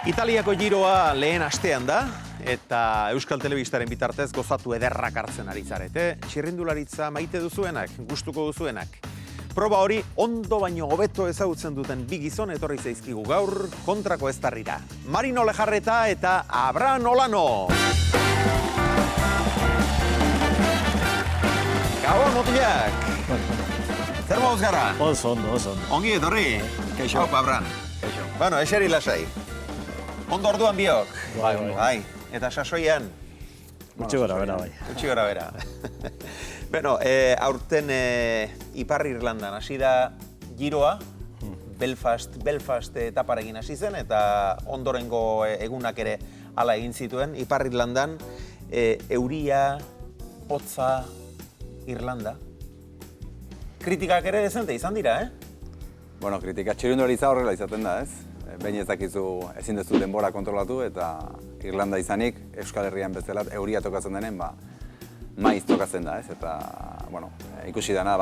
Italiako giroa lehen astean da, eta Euskal Telebistaren bitartez gozatu ederrak hartzen ari zarete. Txirrindularitza maite duzuenak, gustuko duzuenak. Proba hori ondo baino hobeto ezagutzen duten bi gizon etorri zaizkigu gaur kontrako eztarrira. Marino Lejarreta eta Abraham Olano. Gabon, mutilak! Zer moduz gara? Oso ondo. Ongi etorri? Kaixo. Haupa, Abraham. Kaixo. Bueno, eseri lasai. Ondo orduan biok. Bai. Eta sasoian? Gutxi gora bera, bai. Gutxi gora bera. Bueno, aurten Ipar Irlandan hasi da giroa, Belfast etaparekin hasi zen, eta ondorengo egunak ere hala egin zituen. Ipar Irlandan euria, hotza, Irlanda. Kritikak ere dezente izan dira, Bueno, kritika txirrindularitza horrela izaten da, ez? Behin ez dakizu ezin duzu denbora kontrolatu eta Irlanda izanik, Euskal Herrian bezala, euria tokatzen denen, maiz tokatzen da, ez? Eta, bueno, ikusi dana,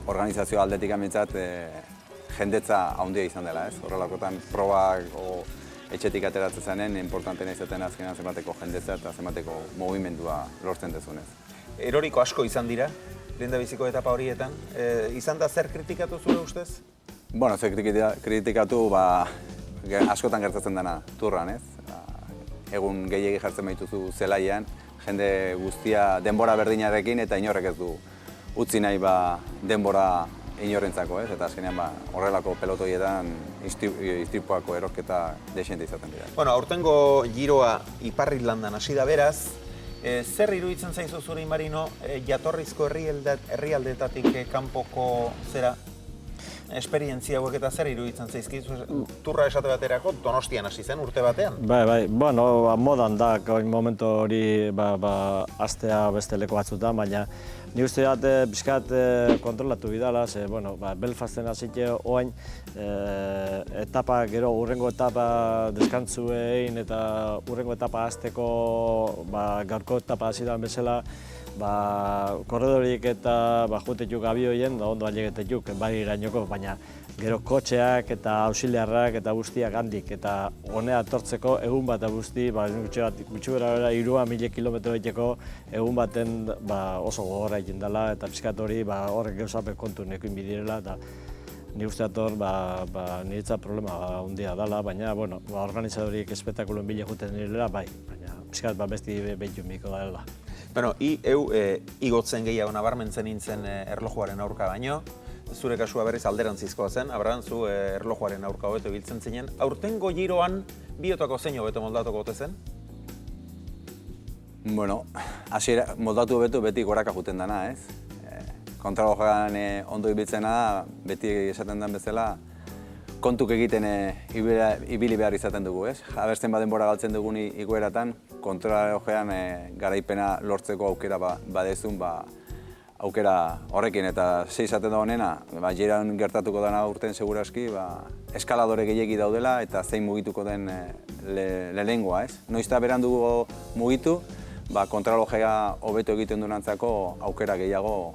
organizazio aldetik amintzat jendetza handia izan dela, ez? Horrelakotan probak etxetik ateratzen zenen, importantena izaten azkenan zenbateko jendetza eta zenbateko movimendua lortzen dezunez. Eroriko asko izan dira, lehendabiziko etapa horietan. Izan da zer kritikatu zure ustez? Bueno, zer kritikatu, askotan gertatzen dena turran, ez? Egun gehiegi jartzen baituzu zelaian, jende guztia denbora berdinarekin eta inorrek ez du utzi nahi denbora inorrentzako, ez? Eta azkenean horrelako pelotoietan istripuako erorketa desente izaten dira. Bueno, aurtengo giroa Ipar Irlandan hasi da beraz. Zer iruditzen zaizu zure, Marino, jatorrizko herrialdeetatik kanpoko zera esperientzia hauek eta zer iruditzen zaizkizu? Turra esate baterako Donostian hasi zen urte batean? Bai, bueno, modan da, momentu hori astea beste leku batzutan, baina ni uste dut pixkat kontrolatu bidala, ze, bueno, Belfasten hasite oain, urrengo etapa deskantzu egin eta urrengo etapa hasteko gaurko etapa hasi da bezala, korredorik eta jutetuk abioien, ondo ailegetetuk, bai gainoko, baina gero kotxeak eta auxiliarrak eta guztiak handik, eta honea etortzeko egun bat guzti, gutxi bera 3.000 kilometro egiteko egun baten oso gogorra egin dela, eta pixkat hori horrek gauzape kontu nekoin bidirela, eta ni uste ator niretzat problema handia dela, baina organizadorik espetakuloen bile juten nirela, bai, baina pixkat besti behitun biko dela. Bueno, igotzen gehiago nabarmentzen nintzen erlojuaren aurka baino, zure kasua berriz alderantzizkoa zen, Abraham, zu erlojuaren aurka hobeto biltzen zinen. Aurtengo giroan biotako zein hobeto moldatuko ote zen? Bueno, moldatu hobeto beti goraka juten dana, ez? Kontralojean ondo ibiltzena, beti esaten den bezala, kontuk egiten ibili behar izaten dugu, ez? Abertzen denbora galtzen dugun igoeratan, kontralojean garaipena lortzeko aukera badezun, aukera horrekin, eta ze izaten da honena, jiran gertatuko dena urten seguraski, eskaladore gehiegi daudela eta zein mugituko den lehengoa, ez? Noizta berandu mugitu, kontralogea hobeto egiten duenantzako aukera gehiago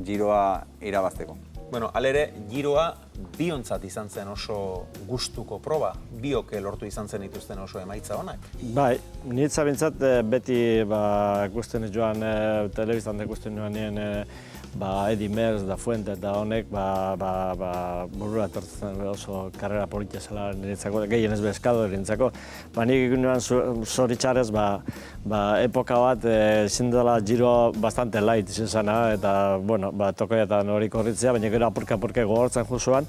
giroa irabazteko. Bueno, alere, giroa biontzat izan zen oso gustuko proba, biok lortu izan zen dituzten oso emaitza honak. Bai, niretza bintzat beti ikusten joan, telebistan ikusten joan nien Edi Merz da Fuente eta honek burura etortzen oso karrera politia zela niretzako, gehien ez bezkado niretzako. Nik ikusten zoritxarrez, epoka bat ezin dela giroa bastante light izan zena, eta tokoietan hori korritzea, baina gero apurka gogortzen juzuan.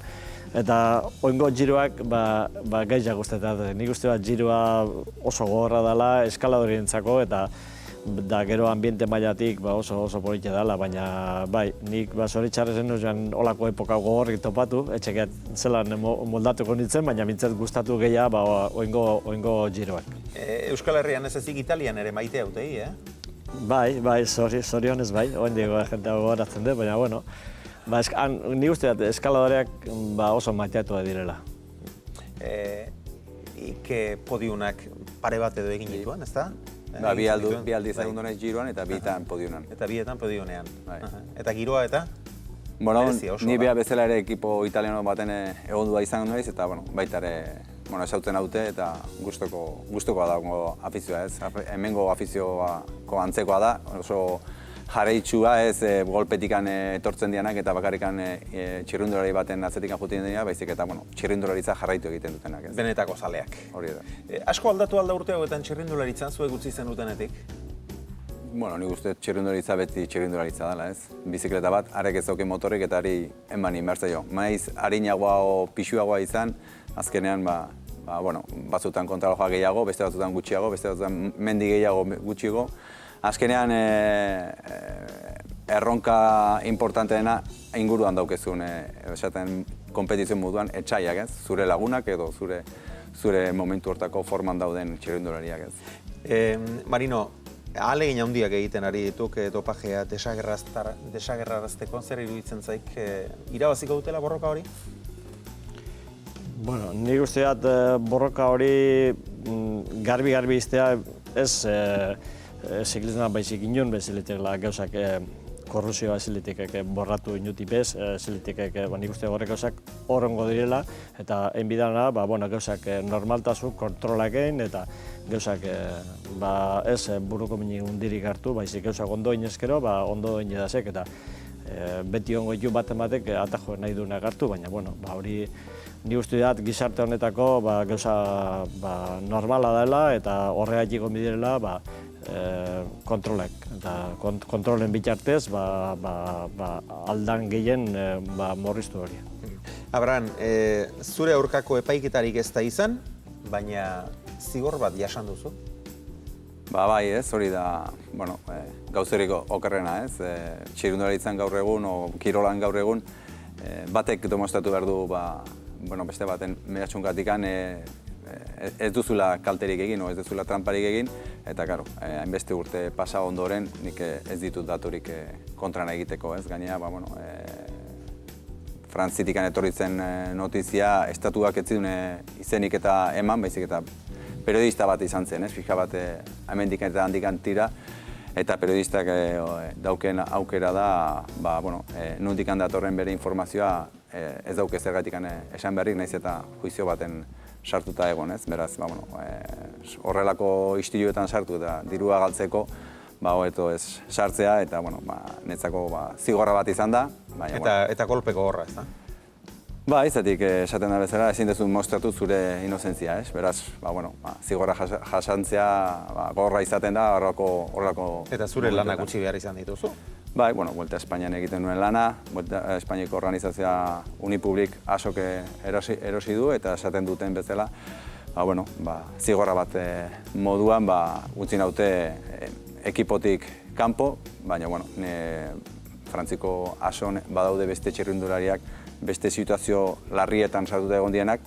Eta oingo giroak gehiago guztetat. Nik uste bat giroa oso gogorra dela eskaladorientzako eta gero ambiente mailatik oso politia dela, baina nik zoritxarrezen joan olako epoka gogorrik topatu, etxekeat zelan moldatuko nintzen, baina mintzat gustatu gehiago oingo giroak. Euskal Herrian ez ezik Italian ere maite hautei, Bai, zorionez bai, oindiko jentea gogoratzen dut, baina nik uste dut eskaladoreak oso maiteatu direla. Podiunak pare bat edo egin dituan, ez da? Bi aldi zagun donez giroan eta bietan podiunan. Eta bietan podionean. Eta giroa eta? Bueno, ni beha bezala ere ekipo italiano baten egondua izan naiz eta baita ere esautzen haute eta gustukoa dago afizioa, ez? Hemengo afizioako antzekoa da, oso jarraitsua, ez golpetikan etortzen dianak eta bakarrikan txirrindulari baten atzetikan jutien dira, baizik eta txirrindularitza jarraitu egiten dutenak, ez? Benetako zaleak. Hori da. Asko aldatu alda urte hauetan txirrindularitzan zuek utzi zen dutenetik? Nik uste txirrindularitza beti txirrindularitza dela, ez? Bizikleta bat, arek ez dauke motorik eta ari enbani inbertzaio. Maiz, harinagoa o pixuagoa izan, azkenean, batzutan kontraloja gehiago, beste batzutan gutxiago, beste batzutan mendi gehiago gutxiago. Azkenean, erronka importanteena inguruan daukezun, esaten kompetizio moduan, etxaiak, ez? Zure lagunak edo zure momentu hortako forman dauden txirrindulariak, ez? Marino, ahalegin handiak egiten ari dituk dopajea desagerrarazteko, zer iruditzen zaik, irabaziko dutela borroka hori? Bueno, nik uste dut borroka hori garbi iztea ez ziklizna baizik inon beziletekela gauzak korruzioa ziletekek borratu inutipez, ziletekek nik uste horrek gauzak horrengo direla eta enbidana gauzak normaltasun kontrolak egin eta gauzak ez buruko minik hundirik hartu, baizik gauzak ondo inezkero, ondo inedazek eta beti ongo ditu batek atajo nahi duenak hartu, baina hori nik uste dut gizarte honetako gauza normala dela eta horregatik onbidirela kontrolek. Eta kontrolen bitartez aldan gehien morriztu hori. Abraham, zure aurkako epaiketarik ez da izan, baina zigor bat jasan duzu? Bai, ez, hori da, gauzerik okerrena, ez? Txirrindularitzan gaur egun, kirolan gaur egun, batek demostratu behar du, beste baten mehatxunkatikan ez duzula kalterik egin, ez duzula tramparik egin, eta, karo, hainbeste urte pasa ondoren, nik ez ditut daturik kontran egiteko, ez? Gainera, Frantzitikan etorritzen notizia, estatuak ez zidun izenik eta eman, baizik eta periodista bat izan zen, fija bat hemendik eta handikan tira, eta periodistak dauken aukera da, nondik datorren bere informazioa ez dauke zergatik esan beharrik, nahiz eta juizio baten sartuta egon, ez? Beraz, horrelako istiluetan sartu eta dirua galtzeko, hobeto ez sartzea, eta, netzako zigorra bat izan da. Eta kolpeko horra, ez da? Izatik, esaten da bezala, ezin dezu mostratu zure inozentzia, ez? Beraz, zigorra jasantzea gorra izaten da, horrelako... Eta zure lanak utzi behar izan dituzu? Vuelta Espainian egiten nuen lana, Vuelta Espainiako organizazioa Unipublik asok erosi du, eta esaten duten bezala, zigorra bat moduan utzi naute ekipotik kanpo, baina, Frantziko ason badaude beste txirrindulariak, beste situazio larrietan sartuta egon dienak,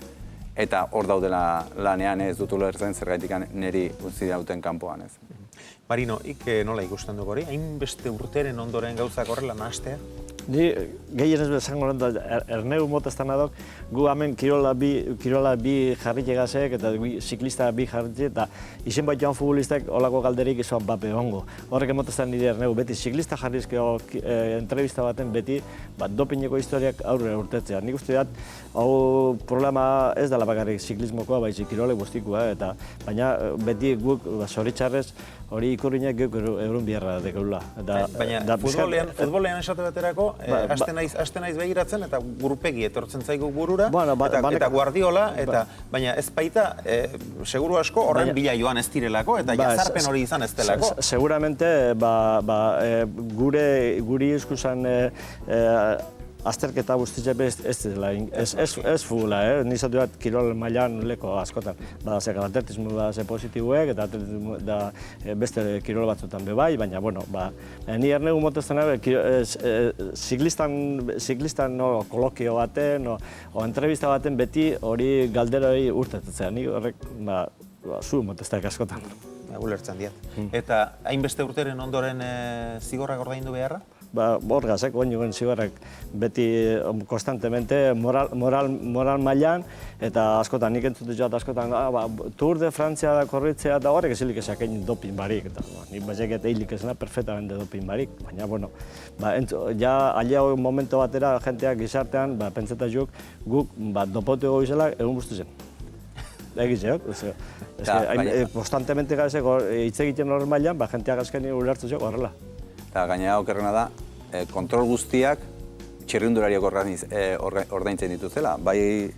eta hor daudela lanean ez dut ulertzen zergaitik niri utzi dauten kanpoan, ez. Marino, nola ikusten dugu hori? Hainbeste urteren ondoren gauzak horrela nahastea? Ni gehienez bezango da erneu motaztan adok, gu hemen kirola bi jarritxe gazek eta ziklista bi jarritxe eta izen bat joan futbolistak olako galderik izan bape hongo. Horrek emotaztan nire erneu, beti ziklista jarrizkeo entrevista baten beti dopineko historiak aurre urtetzea. Nik uste dut, hau problema ez dela bakarrik ziklismokoa, baizik kirolek guztikoa, baina beti guk zoritxarrez hori ikurriñak geuk eurun biharra dekeula. Baina futbolean esate baterako, haste naiz begiratzen eta gurpegi etortzen zaigu burura, eta Guardiola, baina ez baita, seguru asko horren bila joan ez direlako, eta jazarpen hori izan ez delako. Seguramente, guri izkusan azterketa guztitzea ez dela, ez futbola, nizatu bat kirol mailan leko askotan. Badazek atletismo badazek positibuek eta beste kirol batzutan bebai, baina, ni ernegu motezten ziklistan kolokio baten o entrevista baten beti hori galderoi urtetetzea. Ni horrek, zu moteztak askotan. Ulertzen diat. Eta hainbeste urteren ondoren zigorrak ordaindu beharra? Hor gazek, oin zigorrak beti konstantemente moral mailan eta askotan, nik entzut joat askotan Tour de Francia da korritzea eta horrek ezilik esakein dopin barik. Nik bazek eta hilik ezena perfectamente dopin barik, baina, ja alia momento batera jenteak gizartean, pentseta guk dopotu ego izela egun guztu zen. egizeok. Konstantemente hitz egiten normalian, jenteak azkenik ulertu zego horrela. Eta gainera okerrena da, kontrol guztiak txirrindulariak ordaintzen dituzela, bai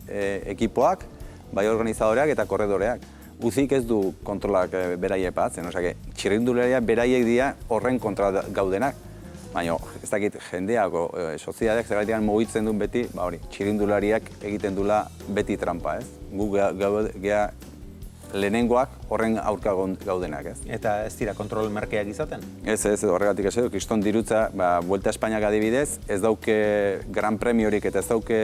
ekipoak, bai organizadoreak eta korredoreak. Uzik ez du kontrolak beraiek patzen, osea, txirrindulariak beraiek dira horren kontra gaudenak. Baina, ez dakit jendeak, sozietateak zergatik mugitzen duen beti, txirrindulariak egiten dula beti trampa, ez? Gu gea lehenengoak horren aurka gaudenak, ez? Eta ez dira kontrol merkeak izaten? Ez, horregatik ez edo, kriston dirutza, Vuelta a Espainiak adibidez, ez dauke gran premiorik eta ez dauke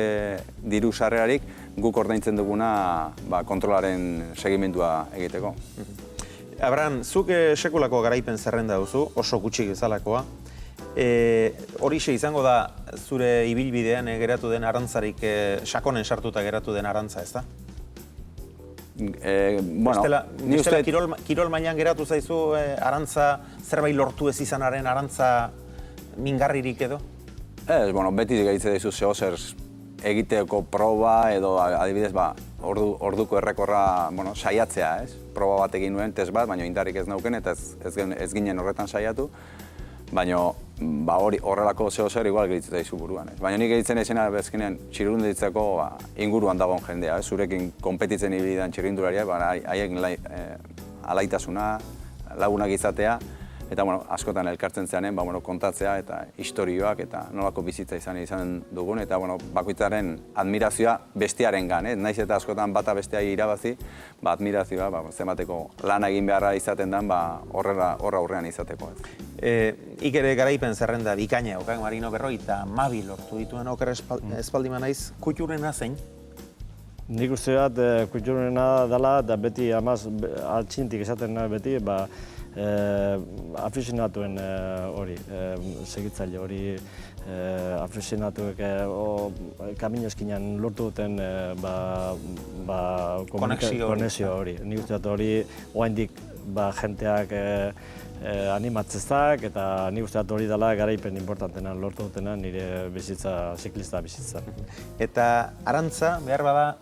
diru sarrerarik, guk ordaintzen duguna kontrolaren segimendua egiteko. Abraham, zuk sekulako garaipen zerrenda duzu, oso gutxi bezalakoa. Horixe izango da zure ibilbidean geratu den arrantzarik, sakonen sartuta geratu den arrantza, ez da? Bestela kirol mailan geratu zaizu arrantza, zerbait lortu ez izanaren arrantza mingarririk edo? Ez, beti gaitze daizu zehozer egiteko proba edo adibidez orduko errekorra saiatzea, ez? Proba bat egin nuen, test bat, baina indarrik ez nauken eta ez ginen horretan saiatu. Baina horrelako zehozer igual gehitzen daizu buruan. Baina nik gehitzen ezena bezkenean txirrindularitako inguruan dagoen jendea. Zurekin konpetitzen ibidan txirrindularia, haien alaitasuna, lagunak izatea, eta askotan elkartzen zeanen kontatzea eta istorioak eta nolako bizitza izan dugun, eta bakoitzaren admirazioa bestearengan, naiz eta askotan bata bestea irabazi, admirazioa zenbateko lana egin beharra izaten den horra aurrean izateko. Ik ere garaipen zerrenda bikaina okak Marino Berrogeita 12 lortu dituen oker espaldima naiz, Kutxurrena zein? Nik uste bat Kutxurrena dela, da beti altxintik esaten beti, afizionatuen hori, segitzaile hori, afizionatuek kamino eskinean lortu duten konexio hori. Nik uste dut hori, oaindik jenteak animatzezak, eta nik uste dut hori dela garaipen importantena lortu dutena nire ziklista bizitza. Eta arantza, behar bada,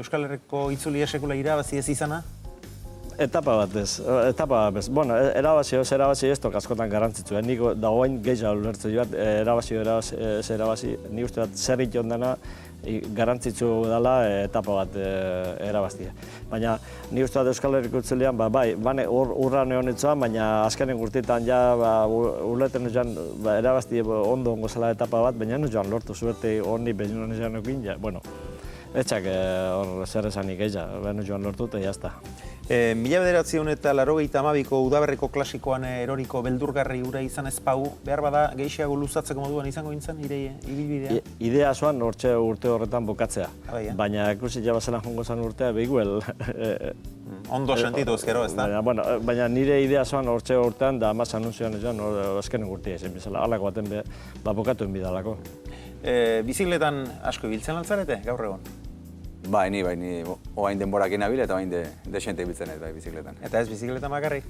Euskal Herriko itzulia sekula irabazi ez izana? Etapa bat ez. Bueno, erabazi ez tok askotan garrantzitzu. Nik dagoen gehiago ulertzen joat, erabazi, nik uste bat zer egiten dena garrantzitsu dela etapa bat erabaztia. Baina nik uste bat Euskal Herriko itzulian, urra neonetzoan, baina azkenen gurtietan ulerten joan erabazti ondo ongo zela etapa bat, baina joan lortu zuerte honi behin honi joan okin, etxak hor zer esanik gehiago, baina joan lortu eta jazta. 1982ko udaberriko klasikoan eroriko beldurgarri ura izan ez pau, behar bada gehiago luzatzeko moduan izango gintzen, ibilbidea? Idea zoan urte horretan bukatzea, baina ikusi jabazela jongo zen urtea behiguel. Ondo sentitu ezkero, ez da? Baina nire idea zoan urtean da amaz anunzioan ezan azkenen urtea izan bezala, alako baten bukatuen bidalako. Bizikletan asko ibiltzen altzarete, gaur egon? Bai, ni oain denborak inabil eta oain desente ibiltzen ez bizikletan. Eta ez bizikleta makarrik?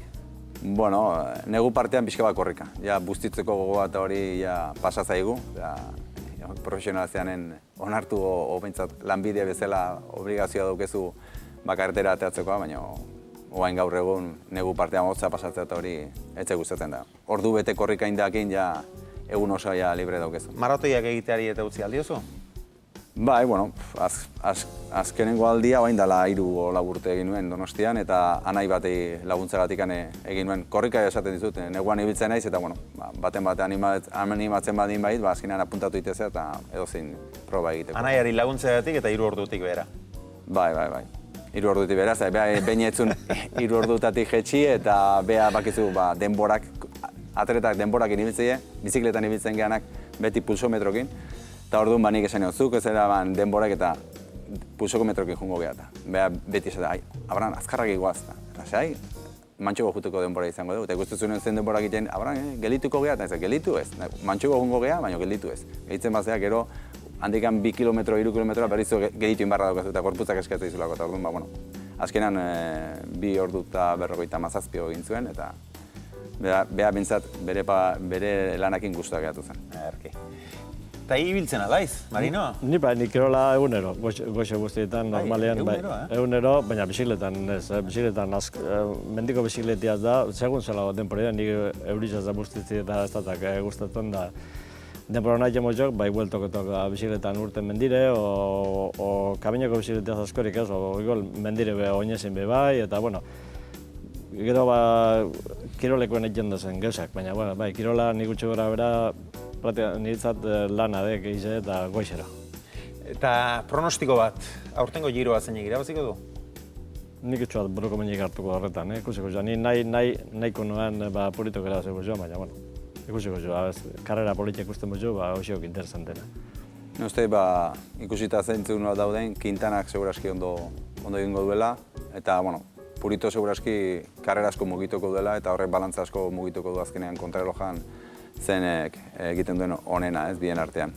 Bueno, negu partean pixka bat korrika. Ja, bustitzeko gogoa eta hori pasa zaigu. Profesionalazeanen onartu bentsat lanbidea bezala obligazioa daukezu karretera ateatzekoa, baina oain gaur egun negu partean hotza pasatzea eta hori etxe gustatzen da. Ordu bete korrika indakin egun oso libre daukezu. Maratoiak egiteari eta utzi aldiozu? Bai, azkenengo aldia oain dela 3-4 urte egin nuen Donostian eta anai batei laguntzagatik egin nuen. Korrika esaten dizut, neguan ibiltzen naiz eta baten animatzen badin bait, azkenean apuntatu itezea eta edozein proba egiteko. Anaiari laguntzagatik eta 3 ordutik behera? Bai. 3 ordutik behera, behin etzun 3 ordutatik jetxi eta beha bakizu denborak, atletak denborak ibiltzeie, bizikletan ibiltzen geanak beti pulsometrokin. Eta orduan nik esan zuk ez eraban denborak eta pulsometrokin jungo geha. Beha beti esatea, Abraham, azkarrak iguaz. Eta mantxoko juteko denbora izango dugu. Eta ikusten zen denbora egiten, Abraham, gelituko geha, eta gelitu ez. Mantxoko jungo geha, baina gelitu ez. Gehitzen bazeak gero, handikan 2 kilometro, 3 kilometroa berrizu gelitu inbarra daukazu eta korputzak eskatzen dizulako. Eta orduan, azkenan 2 ordu eta 57 egin zuen, eta beha bintzat bere lanakin guztua gehatu zen. Eta ibiltzen alaiz, Marino? Ni ni kirola egunero, goxe guztietan normalean, egunero, baina bizikletan ez, bizikletan mendiko bizikletiaz da, segun zela denporean, nik eurizaz da buztitzi eta ez datak gustatzen da. Denpora nahi jemotxok, bai bueltoketok bizikletan urten mendire, o kaminako bizikletaz askorik ez, o igual mendire oinezin be bai, eta bueno, gero kirolekoen egiten zen gauzak, baina bai, kirola nik gutxi gora bera, niretzat lana dek egize eta goizera. Eta pronostiko bat, aurtengo giroa zeinek irabaziko du? Nik etxoat buruko menik hartuko horretan, ikusiko joan. Ni nahiko nuen politok erabaziko joan, baina, ikusiko joan. Karrera politik ikusten bozu, hoxiok interesantena. Uste, ikusita zeintzun dauden, Quintanak seguraski ondo egingo duela, eta, Purito seguraski karrera asko mugituko duela, eta horrek balantza asko mugituko du azkenean kontrarelojan zenek egiten duen onena, ez, bien artean.